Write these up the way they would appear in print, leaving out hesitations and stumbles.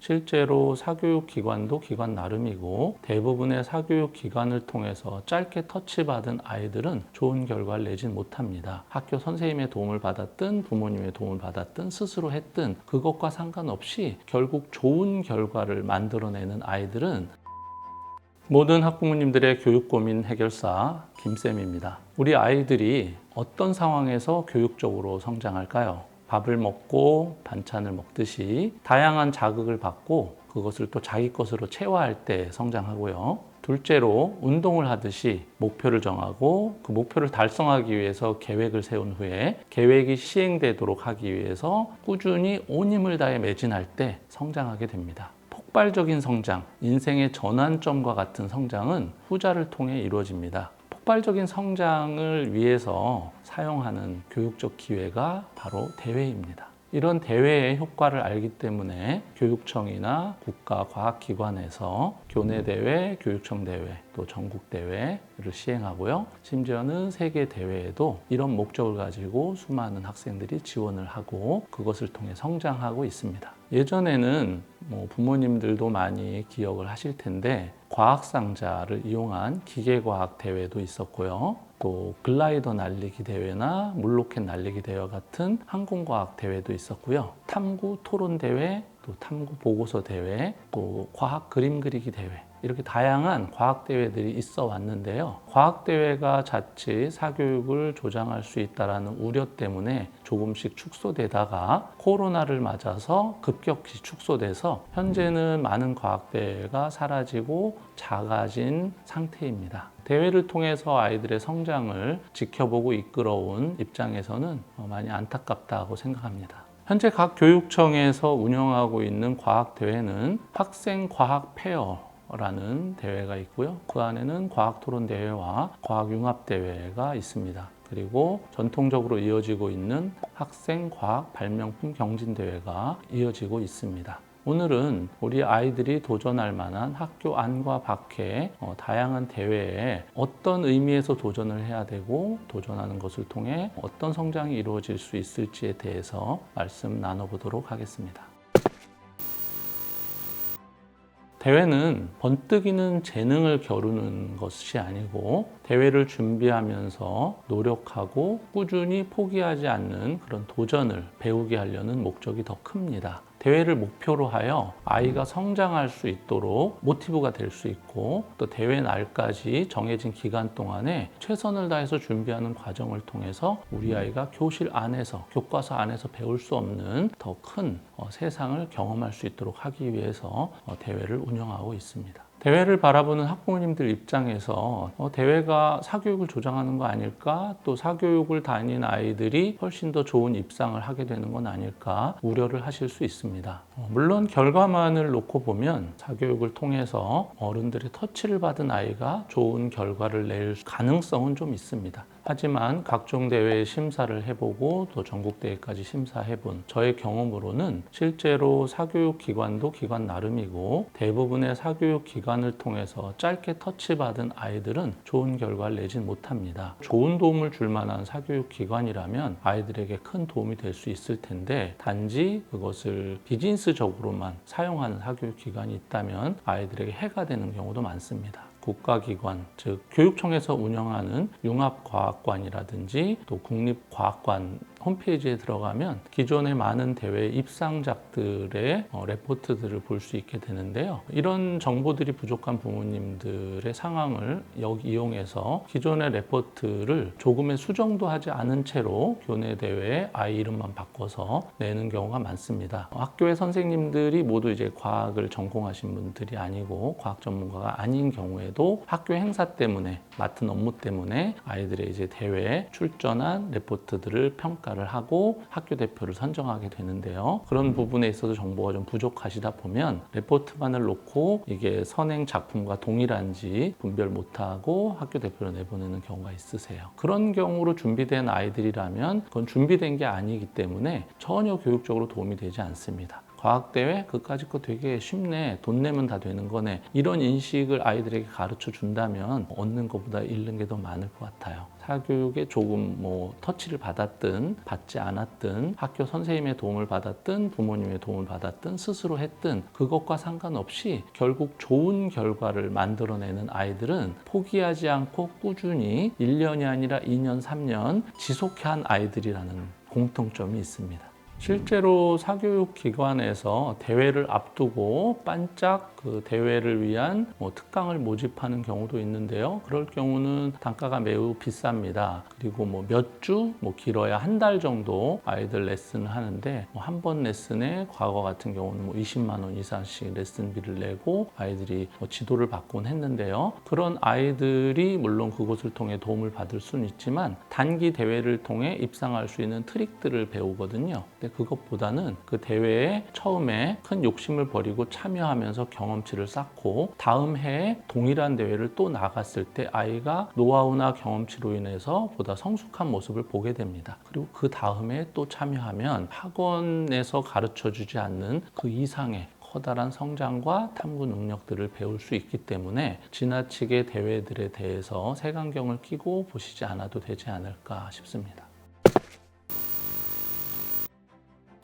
실제로 사교육 기관도 기관 나름이고 대부분의 사교육 기관을 통해서 짧게 터치받은 아이들은 좋은 결과를 내진 못합니다. 학교 선생님의 도움을 받았든 부모님의 도움을 받았든 스스로 했든 그것과 상관없이 결국 좋은 결과를 만들어내는 아이들은 모든 학부모님들의 교육 고민 해결사 김쌤입니다. 우리 아이들이 어떤 상황에서 교육적으로 성장할까요? 밥을 먹고 반찬을 먹듯이 다양한 자극을 받고 그것을 또 자기 것으로 체화할 때 성장하고요. 둘째로 운동을 하듯이 목표를 정하고 그 목표를 달성하기 위해서 계획을 세운 후에 계획이 시행되도록 하기 위해서 꾸준히 온 힘을 다해 매진할 때 성장하게 됩니다. 폭발적인 성장, 인생의 전환점과 같은 성장은 후자를 통해 이루어집니다. 폭발적인 성장을 위해서 사용하는 교육적 기회가 바로 대회입니다. 이런 대회의 효과를 알기 때문에 교육청이나 국가과학기관에서 교내대회, 교육청대회, 또 전국대회를 시행하고요. 심지어는 세계대회에도 이런 목적을 가지고 수많은 학생들이 지원을 하고 그것을 통해 성장하고 있습니다. 예전에는 부모님들도 많이 기억을 하실 텐데 과학상자를 이용한 기계과학 대회도 있었고요. 또 글라이더 날리기 대회나 물로켓 날리기 대회 같은 항공과학 대회도 있었고요. 탐구 토론 대회, 또 탐구 보고서 대회, 또 과학 그림 그리기 대회, 이렇게 다양한 과학대회들이 있어 왔는데요. 과학대회가 자칫 사교육을 조장할 수 있다는 우려 때문에 조금씩 축소되다가 코로나를 맞아서 급격히 축소돼서 현재는 많은 과학대회가 사라지고 작아진 상태입니다. 대회를 통해서 아이들의 성장을 지켜보고 이끌어온 입장에서는 많이 안타깝다고 생각합니다. 현재 각 교육청에서 운영하고 있는 과학대회는 학생과학페어라는 대회가 있고요. 그 안에는 과학토론대회와 과학융합대회가 있습니다. 그리고 전통적으로 이어지고 있는 학생과학발명품 경진대회가 이어지고 있습니다. 오늘은 우리 아이들이 도전할 만한 학교 안과 밖의 다양한 대회에 어떤 의미에서 도전을 해야 되고 도전하는 것을 통해 어떤 성장이 이루어질 수 있을지에 대해서 말씀 나눠보도록 하겠습니다. 대회는 번뜩이는 재능을 겨루는 것이 아니고 대회를 준비하면서 노력하고 꾸준히 포기하지 않는 그런 도전을 배우게 하려는 목적이 더 큽니다. 대회를 목표로 하여 아이가 성장할 수 있도록 모티브가 될 수 있고 또 대회 날까지 정해진 기간 동안에 최선을 다해서 준비하는 과정을 통해서 우리 아이가 교실 안에서 교과서 안에서 배울 수 없는 더 큰 세상을 경험할 수 있도록 하기 위해서 대회를 운영하고 있습니다. 대회를 바라보는 학부모님들 입장에서 대회가 사교육을 조장하는 거 아닐까? 또 사교육을 다닌 아이들이 훨씬 더 좋은 입상을 하게 되는 건 아닐까? 우려를 하실 수 있습니다. 물론 결과만을 놓고 보면 사교육을 통해서 어른들의 터치를 받은 아이가 좋은 결과를 낼 가능성은 좀 있습니다. 하지만 각종 대회에 심사를 해보고 또 전국대회까지 심사해본 저의 경험으로는 실제로 사교육 기관도 기관 나름이고 대부분의 사교육 기관을 통해서 짧게 터치받은 아이들은 좋은 결과를 내진 못합니다. 좋은 도움을 줄 만한 사교육 기관이라면 아이들에게 큰 도움이 될 수 있을 텐데 단지 그것을 비즈니스적으로만 사용하는 사교육 기관이 있다면 아이들에게 해가 되는 경우도 많습니다. 국가기관, 즉 교육청에서 운영하는 융합과학관이라든지 또 국립과학관 홈페이지에 들어가면 기존의 많은 대회 입상작들의 레포트들을 볼 수 있게 되는데요. 이런 정보들이 부족한 부모님들의 상황을 이용해서 기존의 레포트를 조금의 수정도 하지 않은 채로 교내 대회에 아이 이름만 바꿔서 내는 경우가 많습니다. 학교의 선생님들이 모두 이제 과학을 전공하신 분들이 아니고 과학 전문가가 아닌 경우에도 학교 행사 때문에 맡은 업무 때문에 아이들의 이제 대회에 출전한 레포트들을 평가를 하고 학교 대표를 선정하게 되는데요. 그런 부분에 있어서 정보가 좀 부족하시다 보면 레포트만을 놓고 이게 선행 작품과 동일한지 분별 못하고 학교 대표를 내보내는 경우가 있으세요. 그런 경우로 준비된 아이들이라면 그건 준비된 게 아니기 때문에 전혀 교육적으로 도움이 되지 않습니다. 과학대회? 그까짓 거 되게 쉽네. 돈 내면 다 되는 거네. 이런 인식을 아이들에게 가르쳐 준다면 얻는 것보다 잃는 게 더 많을 것 같아요. 사교육에 조금 터치를 받았든 받지 않았든 학교 선생님의 도움을 받았든 부모님의 도움을 받았든 스스로 했든 그것과 상관없이 결국 좋은 결과를 만들어내는 아이들은 포기하지 않고 꾸준히 1년이 아니라 2년, 3년 지속한 아이들이라는 공통점이 있습니다. 실제로 사교육 기관에서 대회를 앞두고 반짝 그 대회를 위한 특강을 모집하는 경우도 있는데요. 그럴 경우는 단가가 매우 비쌉니다. 그리고 몇 주, 길어야 한 달 정도 아이들 레슨을 하는데 한 번 레슨에 과거 같은 경우는 20만 원 이상씩 레슨비를 내고 아이들이 지도를 받곤 했는데요. 그런 아이들이 물론 그곳을 통해 도움을 받을 수는 있지만 단기 대회를 통해 입상할 수 있는 트릭들을 배우거든요. 근데 그것보다는 그 대회에 처음에 큰 욕심을 버리고 참여하면서 경험치를 쌓고 다음 해에 동일한 대회를 또 나갔을 때 아이가 노하우나 경험치로 인해서 보다 성숙한 모습을 보게 됩니다. 그리고 그 다음에 또 참여하면 학원에서 가르쳐주지 않는 그 이상의 커다란 성장과 탐구 능력들을 배울 수 있기 때문에 지나치게 대회들에 대해서 색안경을 끼고 보시지 않아도 되지 않을까 싶습니다.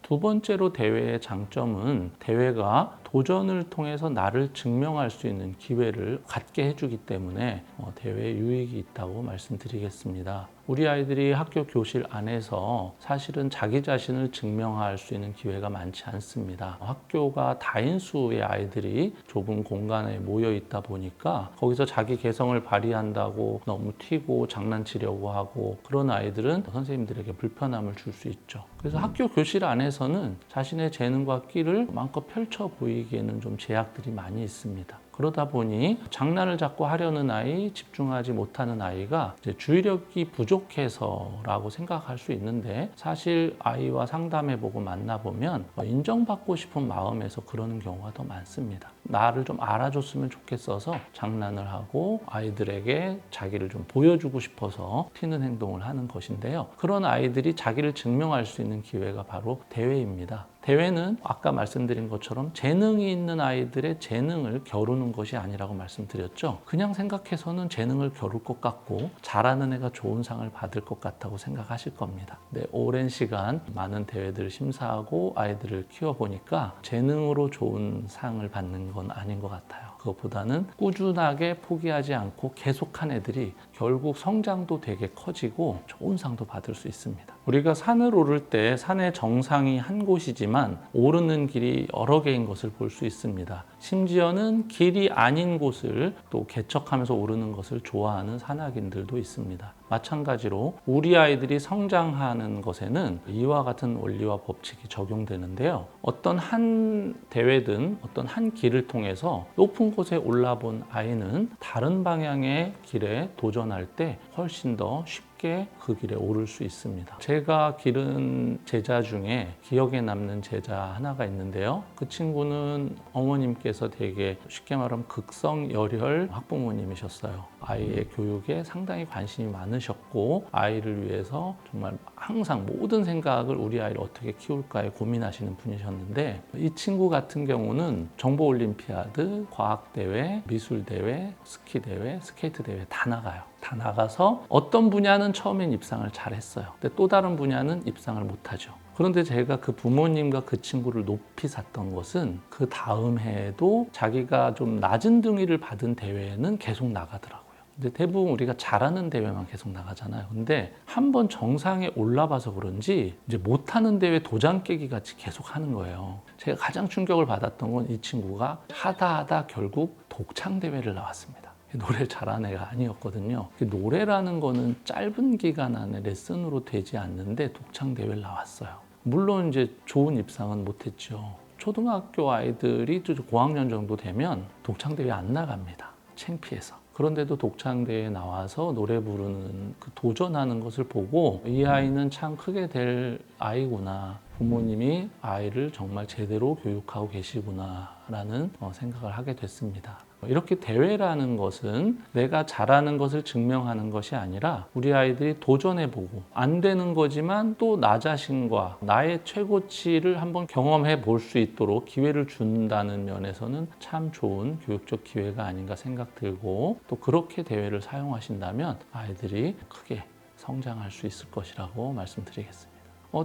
두 번째로 대회의 장점은 대회가 도전을 통해서 나를 증명할 수 있는 기회를 갖게 해주기 때문에 대회에 유익이 있다고 말씀드리겠습니다. 우리 아이들이 학교 교실 안에서 사실은 자기 자신을 증명할 수 있는 기회가 많지 않습니다. 학교가 다인수의 아이들이 좁은 공간에 모여 있다 보니까 거기서 자기 개성을 발휘한다고 너무 튀고 장난치려고 하고 그런 아이들은 선생님들에게 불편함을 줄 수 있죠. 그래서 학교 교실 안에서는 자신의 재능과 끼를 마음껏 펼쳐 보이기에는 좀 제약들이 많이 있습니다. 그러다 보니 장난을 자꾸 하려는 아이, 집중하지 못하는 아이가 이제 주의력이 부족해서라고 생각할 수 있는데 사실 아이와 상담해보고 만나보면 인정받고 싶은 마음에서 그러는 경우가 더 많습니다. 나를 좀 알아줬으면 좋겠어서 장난을 하고 아이들에게 자기를 좀 보여주고 싶어서 튀는 행동을 하는 것인데요. 그런 아이들이 자기를 증명할 수 있는 기회가 바로 대회입니다. 대회는 아까 말씀드린 것처럼 재능이 있는 아이들의 재능을 겨루는 것이 아니라고 말씀드렸죠. 그냥 생각해서는 재능을 겨룰 것 같고 잘하는 애가 좋은 상을 받을 것 같다고 생각하실 겁니다. 근데 오랜 시간 많은 대회들을 심사하고 아이들을 키워보니까 재능으로 좋은 상을 받는 건 아닌 것 같아요. 그것보다는 꾸준하게 포기하지 않고 계속한 애들이 결국 성장도 되게 커지고 좋은 상도 받을 수 있습니다. 우리가 산을 오를 때 산의 정상이 한 곳이지만 오르는 길이 여러 개인 것을 볼 수 있습니다. 심지어는 길이 아닌 곳을 또 개척하면서 오르는 것을 좋아하는 산악인들도 있습니다. 마찬가지로 우리 아이들이 성장하는 것에는 이와 같은 원리와 법칙이 적용되는데요. 어떤 한 대회든 어떤 한 길을 통해서 높은 곳에 올라본 아이는 다른 방향의 길에 도전할 때 훨씬 더 쉽게 그 길에 오를 수 있습니다. 제가 기른 제자 중에 기억에 남는 제자 하나가 있는데요. 그 친구는 어머님께서 되게 쉽게 말하면 극성열혈 학부모님이셨어요. 아이의 교육에 상당히 관심이 많으셨고 아이를 위해서 정말 항상 모든 생각을 우리 아이를 어떻게 키울까에 고민하시는 분이셨는데 이 친구 같은 경우는 정보올림피아드, 과학대회, 미술대회, 스키대회, 스케이트대회 다 나가요. 다 나가서 어떤 분야는 처음엔 입상을 잘했어요. 근데 또 다른 분야는 입상을 못하죠. 그런데 제가 그 부모님과 그 친구를 높이 샀던 것은 그 다음 해에도 자기가 좀 낮은 등위를 받은 대회에는 계속 나가더라고요. 근데 대부분 우리가 잘하는 대회만 계속 나가잖아요. 근데 한번 정상에 올라봐서 그런지 이제 못하는 대회 도장 깨기 같이 계속 하는 거예요. 제가 가장 충격을 받았던 건 이 친구가 하다 결국 독창 대회를 나왔습니다. 노래를 잘하는 애가 아니었거든요. 노래라는 거는 짧은 기간 안에 레슨으로 되지 않는데 독창 대회를 나왔어요. 물론 이제 좋은 입상은 못했죠. 초등학교 아이들이 고학년 정도 되면 독창 대회 안 나갑니다. 창피해서. 그런데도 독창대회에 나와서 노래 부르는 그 도전하는 것을 보고 이 아이는 참 크게 될 아이구나. 부모님이 아이를 정말 제대로 교육하고 계시구나 라는 생각을 하게 됐습니다. 이렇게 대회라는 것은 내가 잘하는 것을 증명하는 것이 아니라 우리 아이들이 도전해보고 안 되는 거지만 또 나 자신과 나의 최고치를 한번 경험해 볼 수 있도록 기회를 준다는 면에서는 참 좋은 교육적 기회가 아닌가 생각 들고, 또 그렇게 대회를 사용하신다면 아이들이 크게 성장할 수 있을 것이라고 말씀드리겠습니다.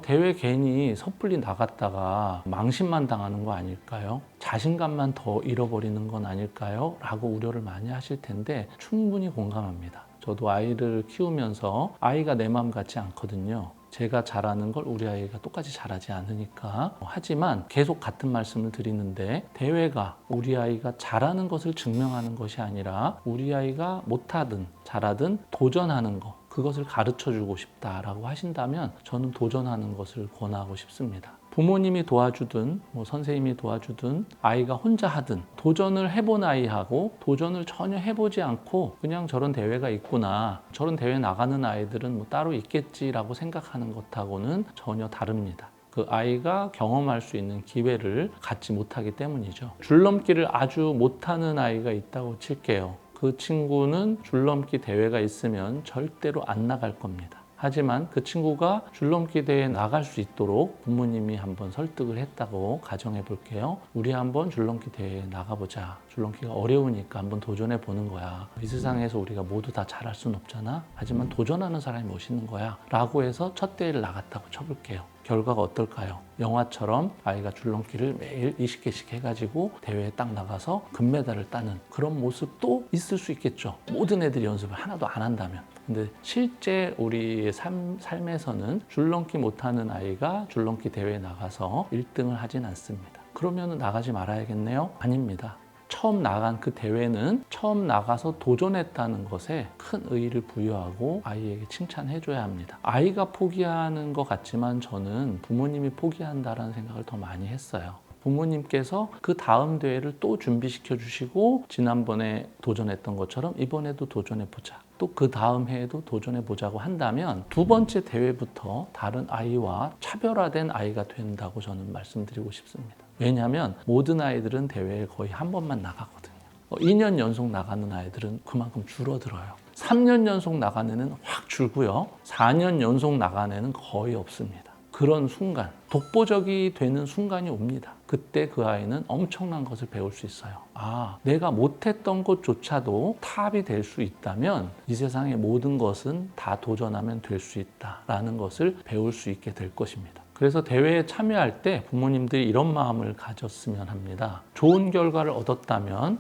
대회 괜히 섣불리 나갔다가 망신만 당하는 거 아닐까요? 자신감만 더 잃어버리는 건 아닐까요? 라고 우려를 많이 하실 텐데 충분히 공감합니다. 저도 아이를 키우면서 아이가 내 마음 같지 않거든요. 제가 잘하는 걸 우리 아이가 똑같이 잘하지 않으니까. 하지만 계속 같은 말씀을 드리는데, 대회가 우리 아이가 잘하는 것을 증명하는 것이 아니라 우리 아이가 못하든 잘하든 도전하는 것, 그것을 가르쳐주고 싶다라고 하신다면 저는 도전하는 것을 권하고 싶습니다. 부모님이 도와주든 선생님이 도와주든 아이가 혼자 하든 도전을 해본 아이하고 도전을 전혀 해보지 않고 그냥 저런 대회가 있구나, 저런 대회 나가는 아이들은 따로 있겠지라고 생각하는 것하고는 전혀 다릅니다. 그 아이가 경험할 수 있는 기회를 갖지 못하기 때문이죠. 줄넘기를 아주 못하는 아이가 있다고 칠게요. 그 친구는 줄넘기 대회가 있으면 절대로 안 나갈 겁니다. 하지만 그 친구가 줄넘기 대회에 나갈 수 있도록 부모님이 한번 설득을 했다고 가정해 볼게요. 우리 한번 줄넘기 대회에 나가보자. 줄넘기가 어려우니까 한번 도전해 보는 거야. 이 세상에서 우리가 모두 다 잘할 수는 없잖아. 하지만 도전하는 사람이 멋있는 거야. 라고 해서 첫 대회를 나갔다고 쳐볼게요. 결과가 어떨까요? 영화처럼 아이가 줄넘기를 매일 20개씩 해가지고 대회에 딱 나가서 금메달을 따는 그런 모습도 있을 수 있겠죠. 모든 애들이 연습을 하나도 안 한다면. 근데 실제 우리의 삶에서는 줄넘기 못하는 아이가 줄넘기 대회에 나가서 1등을 하진 않습니다. 그러면 나가지 말아야겠네요? 아닙니다. 처음 나간 그 대회는 처음 나가서 도전했다는 것에 큰 의의를 부여하고 아이에게 칭찬해줘야 합니다. 아이가 포기하는 것 같지만 저는 부모님이 포기한다라는 생각을 더 많이 했어요. 부모님께서 그 다음 대회를 또 준비시켜 주시고 지난번에 도전했던 것처럼 이번에도 도전해보자. 또 그 다음 해에도 도전해보자고 한다면 두 번째 대회부터 다른 아이와 차별화된 아이가 된다고 저는 말씀드리고 싶습니다. 왜냐하면 모든 아이들은 대회에 거의 한 번만 나가거든요. 2년 연속 나가는 아이들은 그만큼 줄어들어요. 3년 연속 나가는 애는 확 줄고요. 4년 연속 나가는 애는 거의 없습니다. 그런 순간, 독보적이 되는 순간이 옵니다. 그때 그 아이는 엄청난 것을 배울 수 있어요. 아, 내가 못했던 것조차도 탑이 될 수 있다면 이 세상의 모든 것은 다 도전하면 될 수 있다라는 것을 배울 수 있게 될 것입니다. 그래서 대회에 참여할 때 부모님들이 이런 마음을 가졌으면 합니다. 좋은 결과를 얻었다면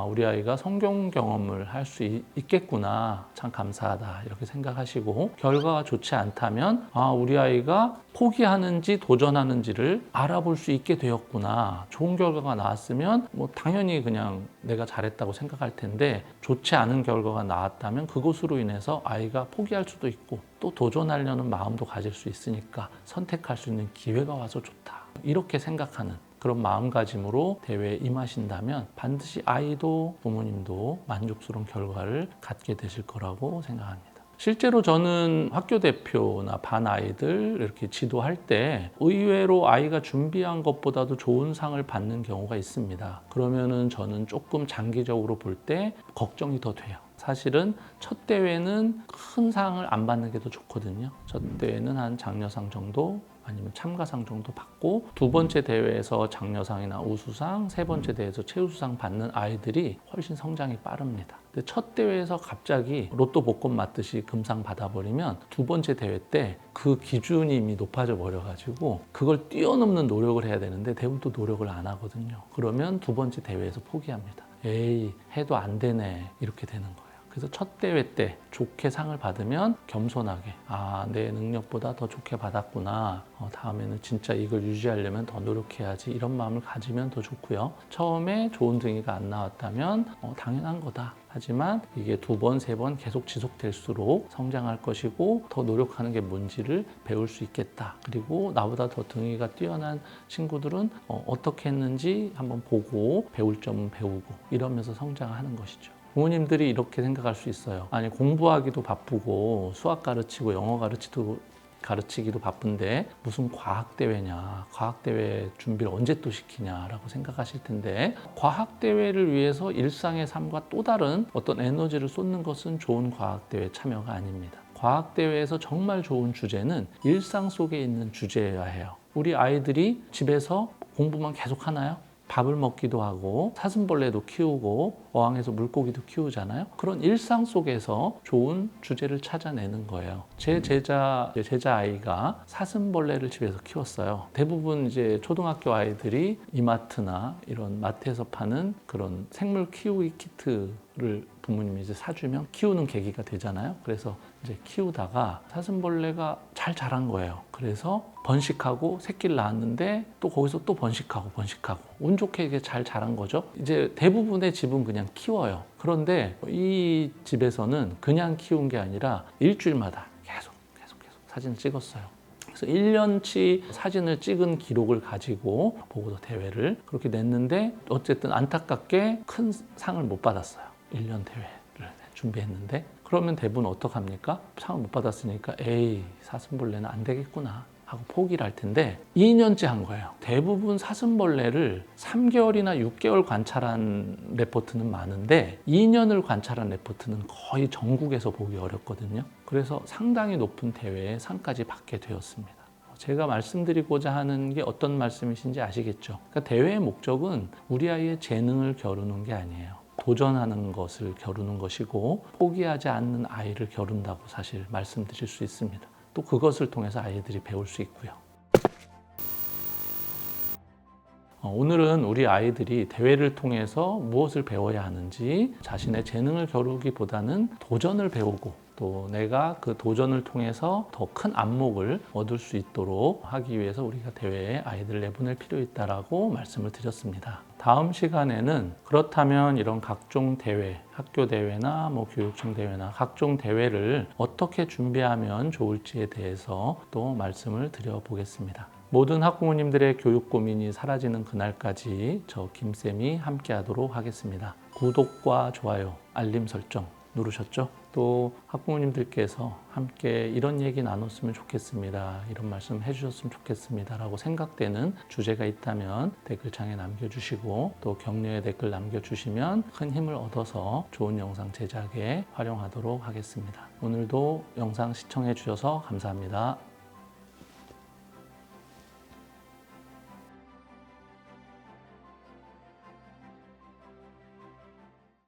우리 아이가 성공 경험을 할 수 있겠구나, 참 감사하다 이렇게 생각하시고, 결과가 좋지 않다면 우리 아이가 포기하는지 도전하는지를 알아볼 수 있게 되었구나. 좋은 결과가 나왔으면 당연히 그냥 내가 잘했다고 생각할 텐데, 좋지 않은 결과가 나왔다면 그것으로 인해서 아이가 포기할 수도 있고 또 도전하려는 마음도 가질 수 있으니까 선택할 수 있는 기회가 와서 좋다, 이렇게 생각하는 그런 마음가짐으로 대회에 임하신다면 반드시 아이도 부모님도 만족스러운 결과를 갖게 되실 거라고 생각합니다. 실제로 저는 학교 대표나 반 아이들 이렇게 지도할 때 의외로 아이가 준비한 것보다도 좋은 상을 받는 경우가 있습니다. 그러면은 저는 조금 장기적으로 볼 때 걱정이 더 돼요. 사실은 첫 대회는 큰 상을 안 받는 게 더 좋거든요. 첫 대회는 한 장려상 정도 아니면 참가상 정도 받고, 두 번째 대회에서 장려상이나 우수상, 세 번째 대회에서 최우수상 받는 아이들이 훨씬 성장이 빠릅니다. 근데 첫 대회에서 갑자기 로또 복권 맞듯이 금상 받아버리면 두 번째 대회 때 그 기준이 이미 높아져 버려가지고 그걸 뛰어넘는 노력을 해야 되는데 대부분 또 노력을 안 하거든요. 그러면 두 번째 대회에서 포기합니다. 에이, 해도 안 되네, 이렇게 되는 거예요. 그래서 첫 대회 때 좋게 상을 받으면 겸손하게 내 능력보다 더 좋게 받았구나, 다음에는 진짜 이걸 유지하려면 더 노력해야지, 이런 마음을 가지면 더 좋고요. 처음에 좋은 등위가 안 나왔다면 당연한 거다. 하지만 이게 두 번, 세 번 계속 지속될수록 성장할 것이고 더 노력하는 게 뭔지를 배울 수 있겠다. 그리고 나보다 더 등위가 뛰어난 친구들은 어떻게 했는지 한번 보고 배울 점은 배우고 이러면서 성장하는 것이죠. 부모님들이 이렇게 생각할 수 있어요. 아니, 공부하기도 바쁘고 수학 가르치고 영어 가르치도 가르치기도 바쁜데 무슨 과학대회냐, 과학대회 준비를 언제 또 시키냐라고 생각하실 텐데, 과학대회를 위해서 일상의 삶과 또 다른 어떤 에너지를 쏟는 것은 좋은 과학대회 참여가 아닙니다. 과학대회에서 정말 좋은 주제는 일상 속에 있는 주제여야 해요. 우리 아이들이 집에서 공부만 계속 하나요? 밥을 먹기도 하고 사슴벌레도 키우고 어항에서 물고기도 키우잖아요. 그런 일상 속에서 좋은 주제를 찾아내는 거예요. 제 제자 아이가 사슴벌레를 집에서 키웠어요. 대부분 이제 초등학교 아이들이 이마트나 이런 마트에서 파는 그런 생물 키우기 키트를 부모님이 이제 사주면 키우는 계기가 되잖아요. 그래서 이제 키우다가 사슴벌레가 잘 자란 거예요. 그래서 번식하고 새끼를 낳았는데 또 거기서 또 번식하고 운 좋게 이게 잘 자란 거죠. 이제 대부분의 집은 그냥 키워요. 그런데 이 집에서는 그냥 키운 게 아니라 일주일마다 계속 사진을 찍었어요. 그래서 1년치 사진을 찍은 기록을 가지고 보고서 대회를 그렇게 냈는데, 어쨌든 안타깝게 큰 상을 못 받았어요. 1년 대회를 준비했는데. 그러면 대부분 어떡합니까? 상을 못 받았으니까 에이, 사슴벌레는 안 되겠구나 하고 포기를 할 텐데, 2년째 한 거예요. 대부분 사슴벌레를 3개월이나 6개월 관찰한 레포트는 많은데 2년을 관찰한 레포트는 거의 전국에서 보기 어렵거든요. 그래서 상당히 높은 대회에 상까지 받게 되었습니다. 제가 말씀드리고자 하는 게 어떤 말씀이신지 아시겠죠? 그러니까 대회의 목적은 우리 아이의 재능을 겨루는 게 아니에요. 도전하는 것을 겨루는 것이고, 포기하지 않는 아이를 겨룬다고 사실 말씀드릴 수 있습니다. 또 그것을 통해서 아이들이 배울 수 있고요. 오늘은 우리 아이들이 대회를 통해서 무엇을 배워야 하는지, 자신의 재능을 겨루기보다는 도전을 배우고, 또 내가 그 도전을 통해서 더 큰 안목을 얻을 수 있도록 하기 위해서 우리가 대회에 아이들을 내보낼 필요 있다라고 말씀을 드렸습니다. 다음 시간에는 그렇다면 이런 각종 대회, 학교 대회나 교육청 대회나 각종 대회를 어떻게 준비하면 좋을지에 대해서 또 말씀을 드려보겠습니다. 모든 학부모님들의 교육 고민이 사라지는 그날까지 저 김쌤이 함께 하도록 하겠습니다. 구독과 좋아요, 알림 설정 누르셨죠? 또 학부모님들께서 함께 이런 얘기 나눴으면 좋겠습니다, 이런 말씀 해주셨으면 좋겠습니다 라고 생각되는 주제가 있다면 댓글창에 남겨주시고, 또 격려의 댓글 남겨주시면 큰 힘을 얻어서 좋은 영상 제작에 활용하도록 하겠습니다. 오늘도 영상 시청해 주셔서 감사합니다.